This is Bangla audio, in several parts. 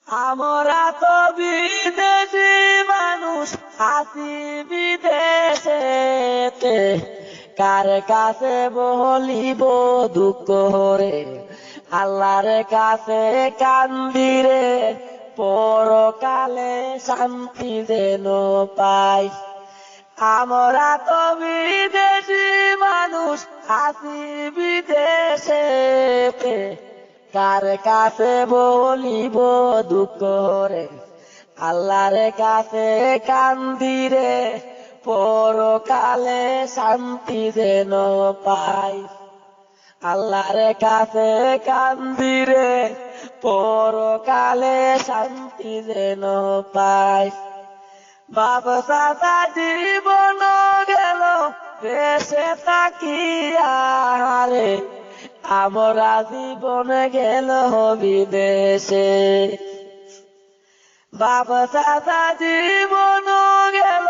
আমরা তো বিদেশি মানুষ আছি বিদেশেতে, কার কাছে বলিব দুঃখ রে, আল্লাহর কাছে কান্দিরে, পরকালে শান্তি যেন পাই। আমরা তো বিদেশি মানুষ আছি বিদেশেতে, কার কাছে বলিব দুঃখ রে, আল্লাহর কাছে কান্দিরে, পরকালে শান্তি যেন পাই। আল্লাহর কাছে কান্দিরে, পরকালে শান্তি যেন পাই। বাপ চাচা জীবন গেল দেশে তাকিয়া রে, আমরা জীবন গেল বিদেশে। বাপ চাচা জীবন গেল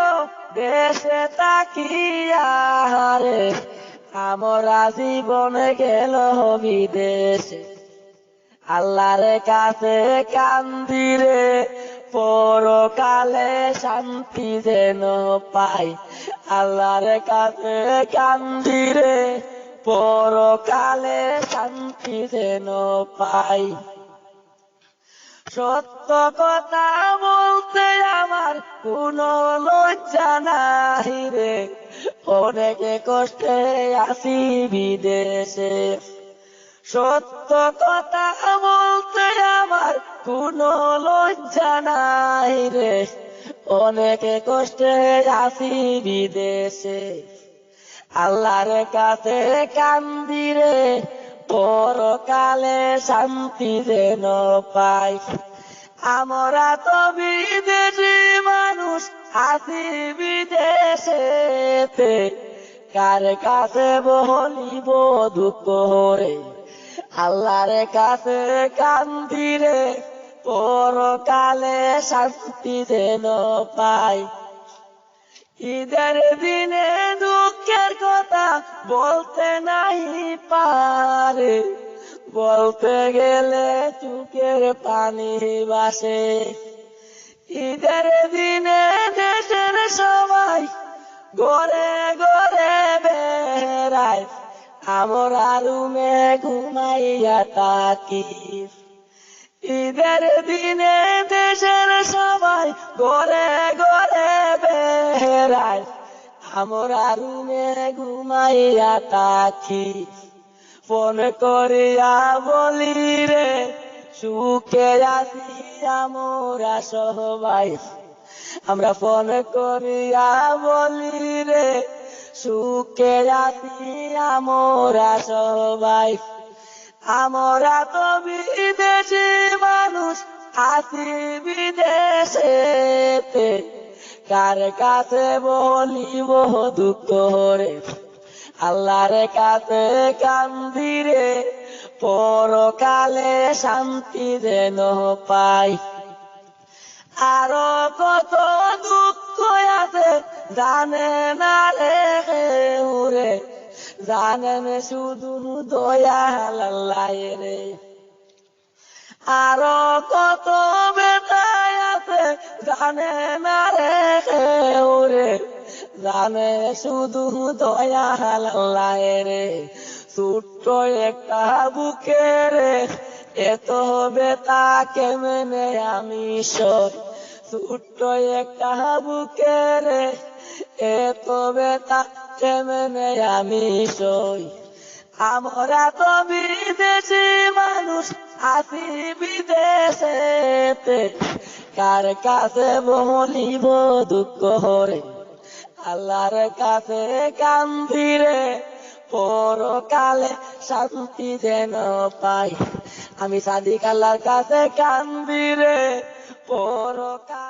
দেশে তাকিয়া রে, আমরা জীবন গেল বিদেশে। আল্লাহর কাছে কান্দিরে, পরকালে শান্তি যেন পাই। আল্লাহর কাছে কান্দিরে, পরকালে শান্তি যেন পাই। সত্য কথা বলতে আমার কোনো লজ্জা নাই রে, অনেকে কষ্টে আছি বিদেশে। সত্য কথা বলতে আমার কোনো লজ্জা নাই রে, অনেকে কষ্টে আছি বিদেশে। আল্লাহর কাছে কান্দিরে, পরকালে শান্তি যেন পাই। আমরা তো বিদেশি মানুষ আছি বিদেশেতে, কার কাছে বলিব দুঃখ রে, আল্লাহর কাছে কান্দিরে, পরকালে শান্তি যেন পাই। ঈদের দিনে দুঃখের কথা বলতে নাই পারে, বলতে গেলে চোখের পানি ভাসে। ঈদের দিনে দেশের সবাই ঘরে ঘরে বেড়ায়, আমরা রুমে ঘুমাইয়া থাকি। ঈদের দিনে দেশের সবাই ঘরে ঘরে বেড়ায়, আমরা রুমে ঘুমাইয়া থাকি। ফোন করিয়া বলি রে, সুখে আছি আমরা সবাই। আমরা ফোন করিয়া বলি রে, সুখে আছি আমরা সবাই। আমরা তো বিদেশি মানুষ আছি বিদেশেতে, কার কাছে বলিব দুঃখ রে, আল্লাহর কাছে কান্দিরে, পরকালে শান্তি যেন পাই। আরো কত দুঃখ আছে জানে না রে রে, জানেন শুধু দয়াল আল্লাহ রে। আরো কত বেতায় আছে জানে না রে রে, জানে শুধু দয়াল আল্লাহ রে। ছোট্ট একটা বুকে রে, এত বেতা কেমনে আমি সই। ছোট্ট একটা বুকে রে, এত বেতা কেমনে আমি সই। আমরা তো বিদেশি মানুষ আছি বিদেশেতে, কার কাছে বলিব দুঃখ রে, আল্লাহর কাছে কান্দিরে, পরকালে শান্তি যেন পাই। আমি সাদিক আল্লাহর কাছে কান্দিরে, পরকালে।